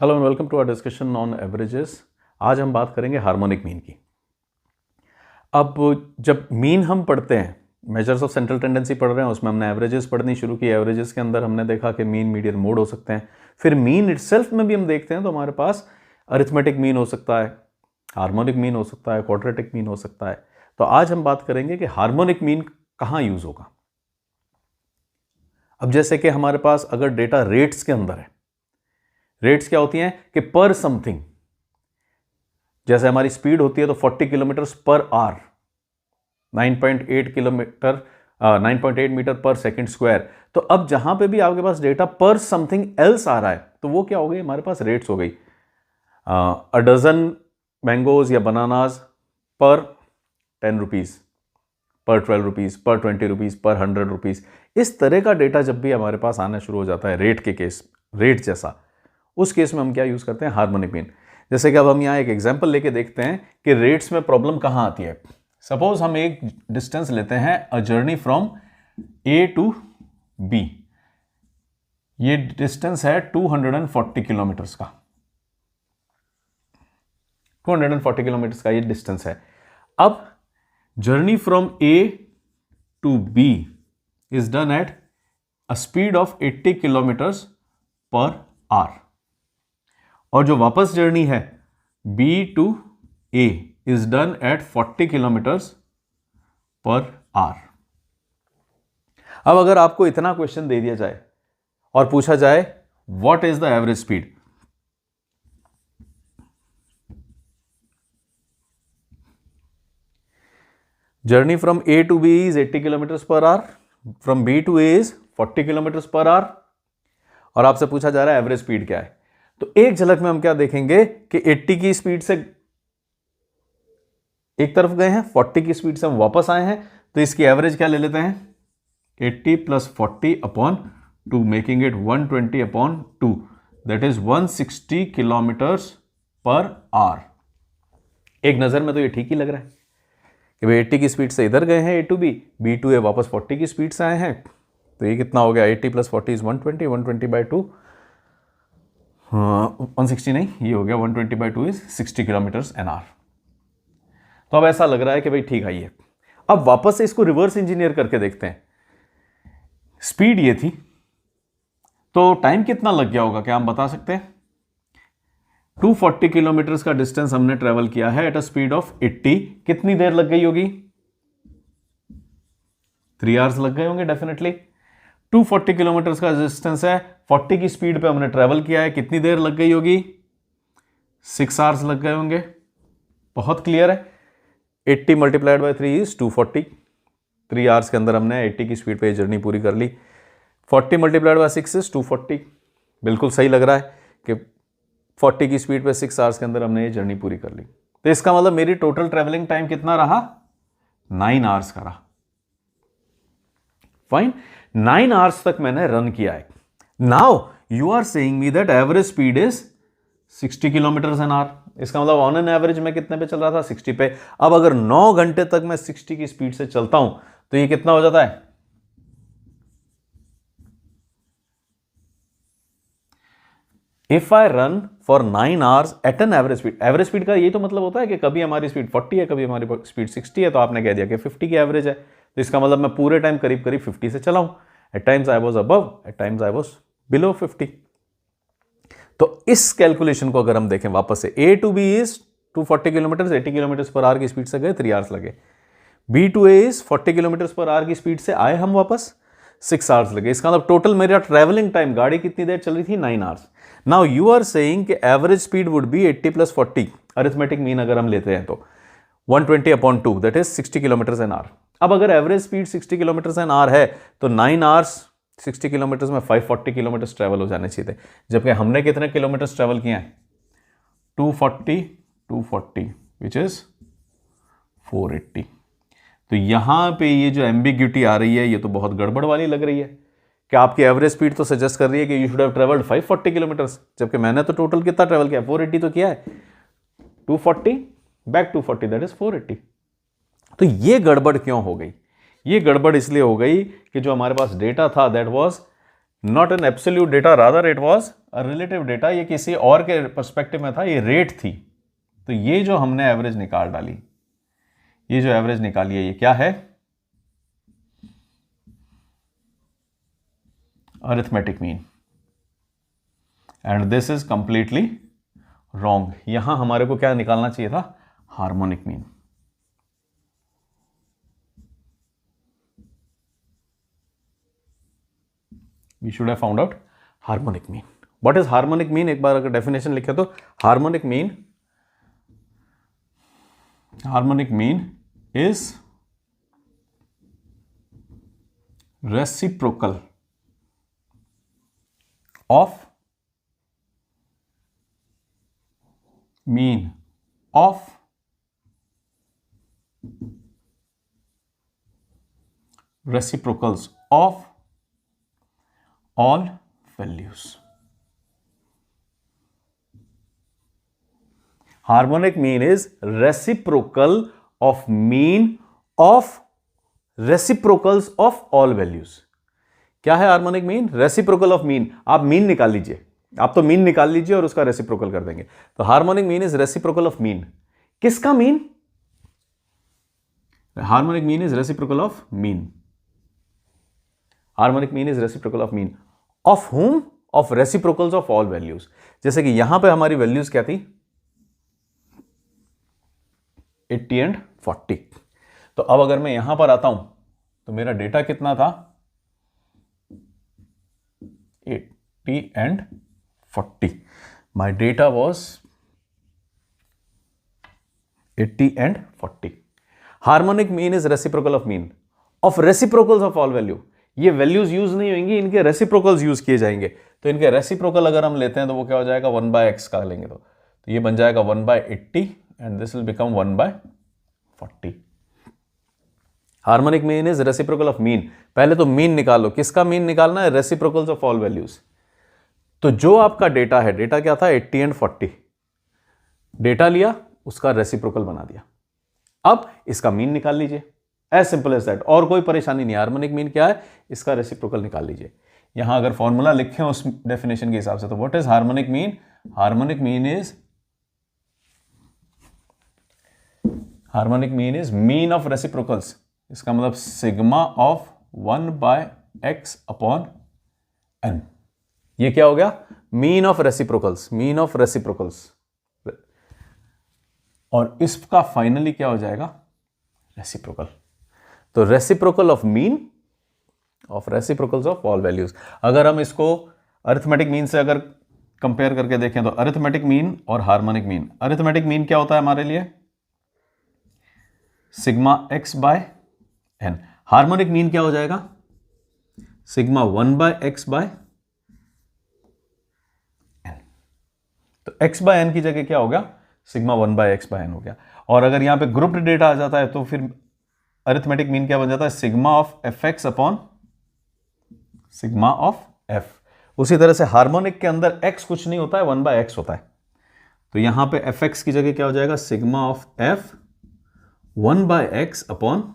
Hello and welcome to our discussion on averages. आज हम बात करेंगे हार्मोनिक मीन की। अब जब मीन हम पढ़ते हैं, मेजर्स ऑफ सेंट्रल टेंडेंसी पढ़ रहे हैं, उसमें हमने एवरेजेस पढ़नी शुरू की। एवरेजेस के अंदर हमने देखा कि मीन, मीडियन, मोड हो सकते हैं। फिर मीन इटसेल्फ में भी हम देखते हैं तो हमारे पास अरिथमेटिक मीन हो सकता है, हार्मोनिक मीन हो सकता है, क्वाड्रेटिक मीन हो सकता है। तो आज हम बात करेंगे कि हार्मोनिक मीन कहाँ यूज होगा। अब जैसे कि हमारे पास अगर डेटा रेट्स के अंदर है, रेट्स क्या होती हैं कि पर समथिंग, जैसे हमारी स्पीड होती है तो 40 किलोमीटर पर आवर, 9.8 मीटर पर सेकंड स्क्वायर। तो अब जहां पे भी आपके पास डेटा पर समथिंग एल्स आ रहा है तो वो क्या हो गई, हमारे पास रेट्स हो गई। अ डजन मैंगोज या बनानाज पर 10 रुपीज, पर 12 रुपीज, पर 20 रुपीज, पर 100 रुपीज। इस तरह का डेटा जब भी हमारे पास आना शुरू हो जाता है रेट के केस, रेट जैसा, उस केस में हम क्या यूज करते हैं, हार्मोनिक मीन। जैसे कि अब हम यहां एक एग्जांपल लेके देखते हैं कि रेट्स में प्रॉब्लम कहां आती है। सपोज हम एक डिस्टेंस लेते हैं, a journey from A to B. ये डिस्टेंस है 240 किलोमीटर्स का, 240 किलोमीटर्स का ये डिस्टेंस है। अब journey from A to B is done at a speed of 80 kilometres per hour, और जो वापस जर्नी है B to A is done at 40 kilometres per hour. अब अगर आपको इतना क्वेश्चन दे दिया जाए और पूछा जाए what is the average speed, journey from A to B is 80 kilometres per hour, from B to A is 40 kilometres per hour, और आपसे पूछा जा रहा है एवरेज स्पीड क्या है। तो एक झलक में हम क्या देखेंगे कि 80 की स्पीड से एक तरफ गए हैं, 40 की स्पीड से हम वापस आए हैं, तो इसकी एवरेज क्या ले लेते हैं, 80 plus 40 upon 2, making it 120 upon 2, that is 160 kilometres per our. एक नजर में तो ये ठीक ही लग रहा है कि भाई 80 की स्पीड से इधर गए हैं A to B to A वापस 40 की स्पीड से आए हैं, तो ये कितना हो गया, 80 प्लस 40 इज 120, 120 बाई 2, 160 नहीं, ये हो गया 120 by 2 is 60 kilometres an hour. तो अब ऐसा लग रहा है कि भाई ठीक है। अब वापस से इसको रिवर्स इंजीनियर करके देखते हैं। स्पीड ये थी तो टाइम कितना लग गया होगा, क्या हम बता सकते हैं। 240 किलोमीटर्स का डिस्टेंस हमने ट्रेवल किया है एट अ स्पीड ऑफ 80, कितनी देर लग गई होगी, 3 आवर्स लग गए होंगे डेफिनेटली। 240 किलोमीटर्स का डिस्टेंस है, 40 की स्पीड पे हमने ट्रेवल किया है, कितनी देर लग गई होगी, 6 आवर्स लग गए होंगे। बहुत क्लियर है। 80 मल्टीप्लाइड बाई 3 इज 240, 3 आवर्स के अंदर हमने 80 की स्पीड पे जर्नी पूरी कर ली। 40 मल्टीप्लाइड बाई 6 इज 240, बिल्कुल सही लग रहा है कि 40 की स्पीड पे 6 आवर्स के अंदर हमने ये जर्नी पूरी कर ली। तो इसका मतलब मेरी टोटल ट्रेवलिंग टाइम कितना रहा, 9 आवर्स का रहा। फाइन, 9 आवर्स तक मैंने रन किया है। Now you are saying me that average speed is 60 kilometre an hour. इसका मतलब ऑन एन एवरेज में कितने पे चल रहा था, 60 पे। अब अगर 9 घंटे तक मैं 60 की स्पीड से चलता हूं तो ये कितना हो जाता है, if I run for 9 hours at an average speed. Average speed का ये तो मतलब होता है कि कभी हमारी स्पीड 40 है, कभी हमारी स्पीड 60 है, तो आपने कह दिया कि 50 की एवरेज है, तो इसका मतलब मैं पूरे टाइम करीब करीब 50 से चला हूं। At times I was above, at times I was below 50। तो इस कैलकुलेशन को अगर हम देखें वापस से, A to B is 240 kilometre, 80 kilometre per hour की स्पीड से गए, 3 आवर्स लगे। B to A is 40 kilometre per hour की स्पीड से आए हम वापस, 6 आवर्स लगे। इसका मतलब टोटल मेरा ट्रेवलिंग टाइम, गाड़ी कितनी देर चल रही थी, 9 hours. Now you are saying कि average speed would be 80 plus 40, arithmetic mean अगर हम लेते हैं तो 120 upon 2, that is 60 kilometre an hour. अब अगर average speed 60 kilometre an hour है तो 9 आवर्स 60 किलोमीटर में 540 किलोमीटर ट्रेवल हो जाने चाहिए थे, जबकि हमने कितने किलोमीटर ट्रेवल किए हैं, 240 विच इज 480। तो यहां पे ये जो एम्बिग्यूटी आ रही है ये तो बहुत गड़बड़ वाली लग रही है कि आपकी एवरेज स्पीड तो सजेस्ट कर रही है कि you should have travelled 540 kilometre, जबकि मैंने तो टोटल कितना ट्रेवल किया, 480 तो किया है, 240 बैक 240 दैट इज 480। तो ये गड़बड़ क्यों हो गई, ये गड़बड़ इसलिए हो गई कि जो हमारे पास डेटा था that was not an absolute data, rather it was relative data, ये किसी और के पर्सपेक्टिव में था, ये रेट थी। तो ये जो हमने एवरेज निकाल डाली, ये जो एवरेज निकाली है, ये क्या है? Arithmetic mean. And this is completely wrong. यहां हमारे को क्या निकालना चाहिए था? Harmonic mean. We should have found out harmonic mean. What is harmonic mean? एक बार अगर डेफिनेशन लिखे तो harmonic mean is reciprocal of mean of reciprocals of all values. Harmonic mean is reciprocal of mean of reciprocals of all values. क्या है harmonic mean? Reciprocal of mean. आप mean निकाल लीजिए, आप तो मीन निकाल लीजिए और उसका रेसिप्रोकल कर देंगे। तो harmonic mean is reciprocal of mean. किसका mean? Harmonic mean is reciprocal of mean. Harmonic mean is reciprocal of mean of whom? Of reciprocals of all values. जैसे कि यहां पे हमारी वैल्यूज क्या थी? 80 एंड 40। तो अब अगर मैं यहां पर आता हूं तो मेरा डेटा कितना था? 80 and 40। My data was 80 and 40। Harmonic mean is reciprocal of mean of reciprocals of all value. ये वैल्यूज यूज नहीं होंगी, इनके रेसिप्रोकल्स यूज किए जाएंगे। तो इनके रेसिप्रोकल अगर हम लेते हैं तो वो क्या हो जाएगा? 1/x का लेंगे तो ये बन जाएगा 1/80 and this will become 1/40। Harmonic mean is reciprocal of mean. पहले तो मीन निकालो। किसका मीन निकालना है? Reciprocals of all values. तो जो आपका डेटा है, डेटा क्या था? 80 एंड 40। डेटा लिया, उसका रेसिप्रोकल बना दिया। अब इसका मीन निकाल लीजिए, एज सिंपल एज दैट। और कोई परेशानी नहीं। हार्मोनिक मीन क्या है? इसका रेसिप्रोकल निकाल लीजिए। यहां अगर फॉर्मूला लिखें उस डेफिनेशन के हिसाब से, तो what is harmonic mean? Harmonic mean is mean of reciprocals. इसका मतलब sigma of 1/x upon n। ये क्या हो गया? Mean of reciprocals. Mean of reciprocals. और इसका फाइनली क्या हो जाएगा? रेसिप्रोकल। तो reciprocal of mean of reciprocals of all values. अगर हम इसको अरिथमेटिक मीन से अगर कंपेयर करके देखें तो अरिथमेटिक मीन और हार्मोनिक मीन। अरिथमेटिक मीन क्या होता है हमारे लिए? Sigma x/n। हार्मोनिक मीन क्या हो जाएगा? Sigma 1/x/n। तो x/n की जगह क्या हो गया? सिग्मा 1/x/n हो गया। और अगर यहां पे ग्रुप्ड डेटा आ जाता है तो फिर अरिथमेटिक मीन क्या बन जाता है? Sigma of fx upon sigma of f। उसी तरह से हार्मोनिक के अंदर x कुछ नहीं होता है, 1/x होता है। तो यहां पे fx की जगह क्या हो जाएगा? Sigma of f 1/x upon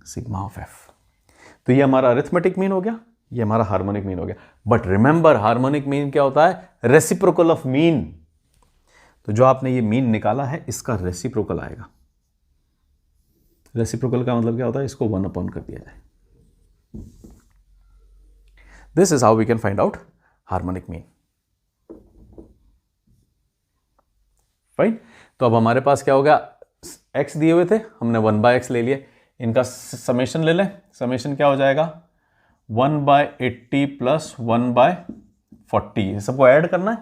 sigma of f। तो ये हमारा अरिथमेटिक मीन हो गया, ये हमारा हार्मोनिक मीन हो गया। बट रिमेंबर, हार्मोनिक मीन क्या होता है? Reciprocal of mean. तो जो आपने ये मीन निकाला है, इसका रेसिप्रोकल आएगा। रेसिप्रोकल का मतलब क्या होता है? इसको 1 अपॉन कर दिया जाए। This is how we can find out harmonic mean. Fine. तो अब हमारे पास क्या हो गया? x दिए हुए थे, हमने 1/x ले लिए। इनका समेशन ले लें। समेशन क्या हो जाएगा? 1/80 प्लस 1/40। ये सबको ऐड करना है।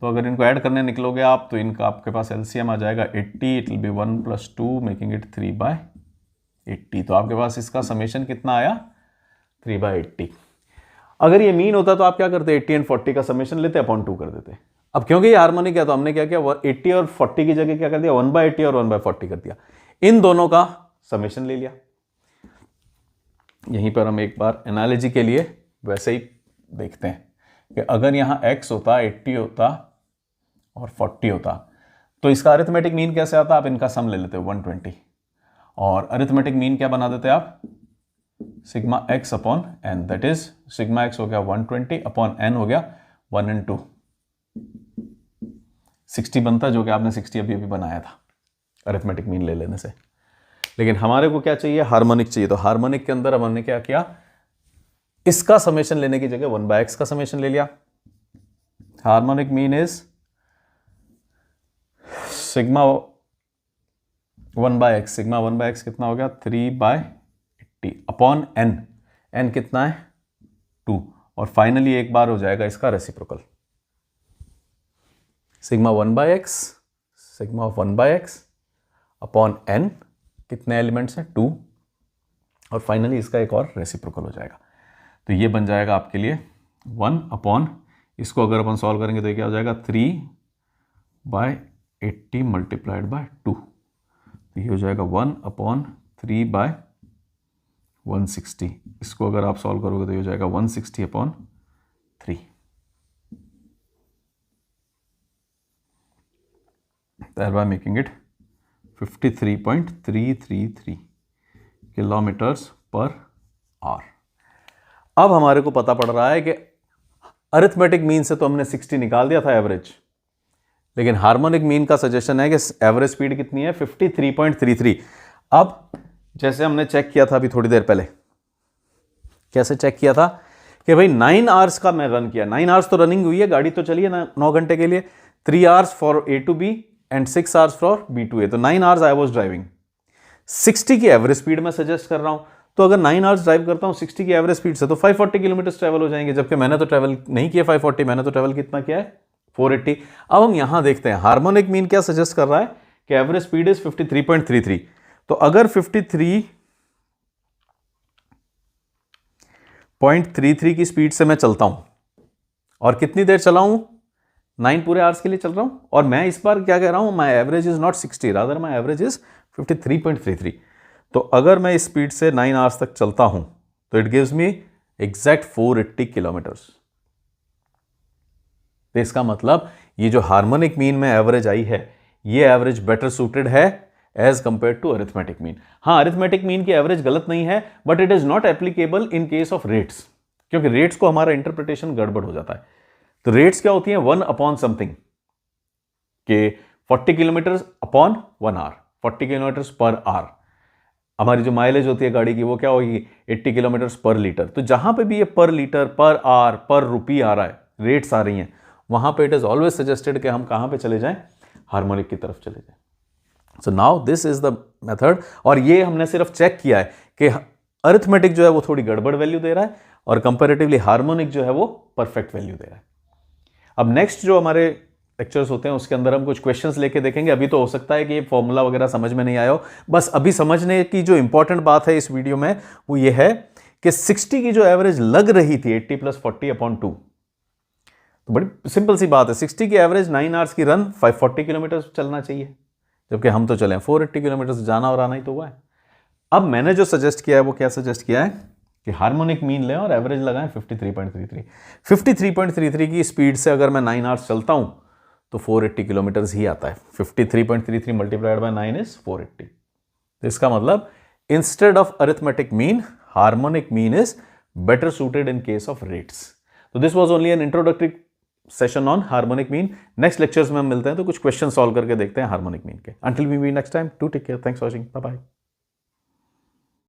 तो अगर इनको ऐड करने निकलोगे आप तो इनका आपके पास एलसीएम आ जाएगा 80। It will be 1 + 2 making it 3/80। तो आपके पास इसका समेशन कितना आया? 3/80। अगर ये मीन होता तो आप क्या करते? 80 एंड 40 का समेशन लेते, अपॉन 2 कर देते। अब क्योंकि ये हार्मोनिक है तो हमने क्या किया? 80 और 40 की जगह क्या कर दिया? 1/80 और 1/40 कर दिया। इन दोनों का समेशन ले लिया। यहीं पर हम एक बार एनालॉजी के लिए वैसे ही देखते हैं कि अगर यहां x होता, 80 होता और 40 होता तो इसका अरिथमेटिक मीन कैसे आता? आप इनका सम ले लेते हो 120 और अरिथमेटिक मीन क्या बना देते आप? Sigma x upon n, that is sigma x हो गया 120 अपॉन एन हो गया 1 and 2, 60 बनता, जो कि आपने 60 अभी अभी बनाया था अरिथमेटिक मीन ले लेने से। लेकिन हमारे को क्या चाहिए, हार्मोनिक चाहिए। तो हार्मोनिक के अंदर हमने क्या किया, इसका समेशन लेने की जगह 1/x का समेशन ले लिया। Harmonic mean is sigma 1/x, sigma 1/x कितना हो गया 3/80 अपॉन एन, एन कितना है 2, और फाइनली एक बार हो जाएगा इसका reciprocal. Sigma 1/x, sigma 1/x upon n, कितने एलिमेंट्स हैं 2, और फाइनली इसका एक और रेसिप्रोकल हो जाएगा। तो ये बन जाएगा आपके लिए 1 अपॉन, इसको अगर अपन सॉल्व करेंगे तो ये क्या हो जाएगा 3/80 मल्टीप्लाइड बाय 2, तो ये हो जाएगा 1 अपॉन 3/160। इसको अगर आप सॉल्व करोगे तो ये हो जाएगा 160 upon 3, thereby making it 53.333 kilometres per hour. अब हमारे को पता पड़ रहा है कि अरिथमेटिक मीन से तो हमने 60 निकाल दिया था एवरेज, लेकिन हार्मोनिक मीन का सजेशन है कि एवरेज स्पीड कितनी है 53.33। अब जैसे हमने चेक किया था अभी थोड़ी देर पहले, कैसे चेक किया था कि भाई 9 आवर्स का मैं रन किया, 9 आवर्स तो रनिंग हुई है, गाड़ी तो चली है ना 9 घंटे के लिए, 3 hours for A to B and 6 hours for B to A, तो 9 आवर्स आई वॉज ड्राइविंग। 60 की एवरेज स्पीड मैं सजेस्ट कर रहा हूं, तो अगर 9 आवर्स ड्राइव करता हूं 60 की एवरेज स्पीड से तो 540 किलोमीटर ट्रैवल हो जाएंगे, जबकि मैंने तो ट्रैवल नहीं किया 540, मैंने तो ट्रैवल कितना किया है 480। अब हम यहां देखते हैं हार्मोनिक मीन क्या सजेस्ट कर रहा है कि एवरेज स्पीड इज 53.33। तो अगर 53.33 की स्पीड से मैं चलता हूं, और कितनी देर चला हूं 9 पूरे आवर्स के लिए चल रहा हूं, और मैं इस बार क्या कह रहा हूं, माई average is not 60 rather my average is 53.33। तो अगर मैं इस स्पीड से 9 आवर्स तक चलता हूं तो it gives me exact 480 kilometres. तो इसका मतलब ये जो हार्मोनिक मीन में एवरेज आई है, ये एवरेज बेटर सूटेड है as compared to arithmetic mean. हाँ, अरिथमेटिक मीन की एवरेज गलत नहीं है, but it is not applicable in case of rates, क्योंकि रेट्स को हमारा इंटरप्रिटेशन गड़बड़ हो जाता है। तो रेट्स क्या होती हैं 1 अपॉन समथिंग, के 40 kilometre upon 1 hour, 40 kilometre per hour. हमारी जो माइलेज होती है गाड़ी की वो क्या होगी 80 किलोमीटर पर लीटर। तो जहां पे भी ये पर लीटर, पर आवर, पर रुपी आ रहा है, रेट्स आ रही हैं, वहां पे इट इज ऑलवेज सजेस्टेड कि हम कहां पे चले जाएं, हार्मोनिक की तरफ चले जाएं। So now this is the method, और ये हमने सिर्फ चेक किया है कि अरिथमेटिक जो है वो थोड़ी गड़बड़ वैल्यू दे रहा है, और कंपैरेटिवली हार्मोनिक जो है वो परफेक्ट वैल्यू दे रहा है। अब नेक्स्ट जो हमारे लेक्चर्स होते हैं उसके अंदर हम कुछ क्वेश्चंस लेके देखेंगे। अभी तो हो सकता है कि ये फॉर्मूला वगैरह समझ में नहीं आया हो, बस अभी समझने की जो इंपॉर्टेंट बात है इस वीडियो में वो ये है कि 60 की जो एवरेज लग रही थी 80 + 40 अपॉन 2, तो बड़ी सिंपल सी बात है, 60 की एवरेज 9 आवर्स की रन 540 किलोमीटर चलना चाहिए, जबकि हम तो चले 480 किलोमीटर जाना और आना ही तो हुआ है। अब मैंने जो सजेस्ट किया है वो क्या सजेस्ट किया है कि हार्मोनिक मीन लें और एवरेज लगाएं 53.33। 53.33 की स्पीड से अगर मैं 9 आवर्स चलता हूं तो 480 किलोमीटर ही आता है। 53.33 मल्टीप्लाइड बाय 9 इज 480। तो इसका मतलब instead of arithmetic mean, harmonic mean is better suited in case of rates. तो this was only an introductory session on harmonic mean. Next lectures में हम मिलते हैं तो कुछ क्वेश्चन सॉल्व करके देखते हैं हार्मोनिक मीन के। Until we meet next time, do take care, thanks for watching, bye bye.